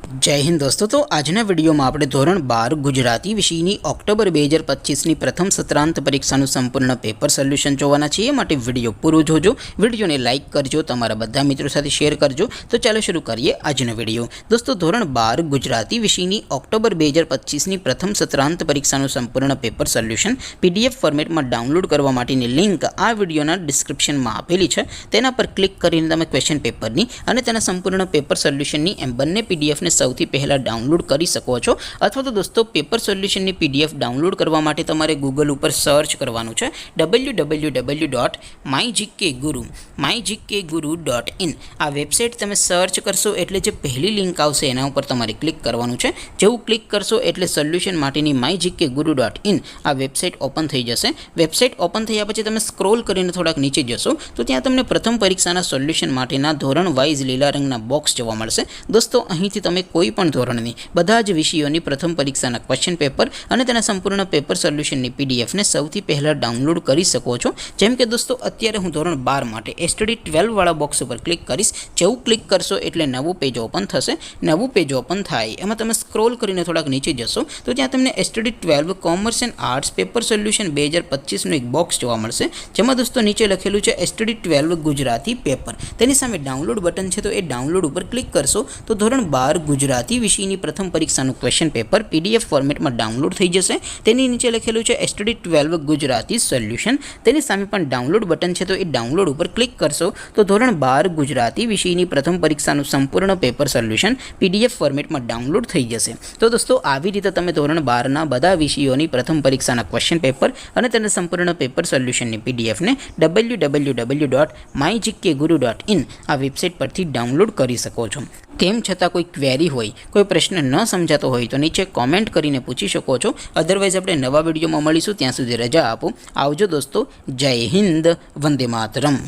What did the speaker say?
जय हिंद दोस्तों। तो आजना विडियो में આપણે ધોરણ 12 ગુજરાતી વિષયની ઓક્ટોબર 2025ની પ્રથમ સત્રાંત પરીક્ષાનું સંપૂર્ણ પેપર સોલ્યુશન જોવાના છીએ। માટે વિડિયો પૂરો જોજો, વિડિયોને લાઈક કરજો, તમારા બધા મિત્રો સાથે શેર કરજો। તો ચાલો શરૂ કરીએ આજનો વિડિયો। દોસ્તો ધોરણ 12 ગુજરાતી વિષયની ઓક્ટોબર 2025ની પ્રથમ સત્રાંત પરીક્ષાનું સંપૂર્ણ પેપર સોલ્યુશન પીડીએફ ફોર્મેટમાં ડાઉનલોડ કરવા માટેની લિંક આ વિડિયોના ડિસ્ક્રિપ્શનમાં આપેલી છે। તેના પર ક્લિક કરીને તમે ક્વેશ્ચન પેપરની અને તેના સંપૂર્ણ પેપર સોલ્યુશનની એમ બંને પીડીએફ ને સૌથી પહેલા ડાઉનલોડ કરી શકો છો। અથવા તો દોસ્તો પેપર સોલ્યુશનની પીડીએફ ડાઉનલોડ કરવા માટે તમારે ગૂગલ ઉપર સર્ચ કરવાનું છે www.mygkguru.in। આ વેબસાઇટ તમે સર્ચ કરશો એટલે જે પહેલી લિંક આવશે એના ઉપર તમારે ક્લિક કરવાનું છે। જેવું ક્લિક કરશો એટલે સોલ્યુશન માટેની mygkguru.in આ વેબસાઇટ ઓપન થઈ જશે। વેબસાઇટ ઓપન થયા પછી તમે સ્ક્રોલ કરીને થોડાક નીચે જશો તો ત્યાં તમને પ્રથમ પરીક્ષાના સોલ્યુશન માટેના ધોરણ વાઇઝ લીલા રંગના બોક્સ જોવા મળશે। દોસ્તો અહીંથી તમે કોઈ પણ ધોરણની બધા જ વિષયોની પ્રથમ પરીક્ષાના ક્વેશ્ચન પેપર અને તેના સંપૂર્ણ પેપર સોલ્યુશનની પીડીએફ ને સૌથી પહેલા ડાઉનલોડ કરી શકો છો। જેમ કે દોસ્તો અત્યારે હું ધોરણ 12 માટે એસટીડી 12 વાળા બોક્સ ઉપર ક્લિક કરીશ। જેવું ક્લિક કરશો એટલે નવું પેજ ઓપન થશે। નવું પેજ ઓપન થાય એમાં તમે સ્ક્રોલ કરીને થોડાક નીચે જશો તો ત્યાં તમને STD 12 commerce and arts paper solution 2025 નું એક બોક્સ જોવા મળશે। જેમાં દોસ્તો નીચે લખેલું છે એસટીડી 12 ગુજરાતી પેપર। તેની સામે ડાઉનલોડ બટન છે તો એ ડાઉનલોડ ઉપર ક્લિક કરશો તો ધોરણ 12 ગુજરાતી વિષયની પ્રથમ પરીક્ષાનું ક્વેશ્ચન પેપર પીડીએફ ફોર્મેટમાં ડાઉનલોડ થઈ જશે। તેની નીચે લખેલું છે એસટીડી 12 ગુજરાતી સોલ્યુશન। તેની સામે પણ ડાઉનલોડ બટન છે તો એ ડાઉનલોડ ઉપર ક્લિક કરશો તો ધોરણ 12 ગુજરાતી વિષયની પ્રથમ પરીક્ષાનું સંપૂર્ણ પેપર સોલ્યુશન પીડીએફ ફોર્મેટમાં ડાઉનલોડ થઈ જશે। તો દોસ્તો આવી રીતે તમે ધોરણ 12 ના બધા વિષયોની પ્રથમ પરીક્ષાના ક્વેશ્ચન પેપર અને તેના સંપૂર્ણ પેપર સોલ્યુશનની પીડીએફ ને www.mygkguru.in આ વેબસાઇટ પરથી ડાઉનલોડ કરી શકો છો। તેમ છતાં કોઈ ક્વેરી હોય, કોઈ પ્રશ્ન ન સમજાતો હોય તો નીચે કોમેન્ટ કરીને પૂછી શકો છો। અધરવાઇઝ આપણે નવા વિડીયોમાં મળીશું, ત્યાં સુધી રજા આપો। આવજો દોસ્તો, જય હિન્દ, વંદે માતરમ।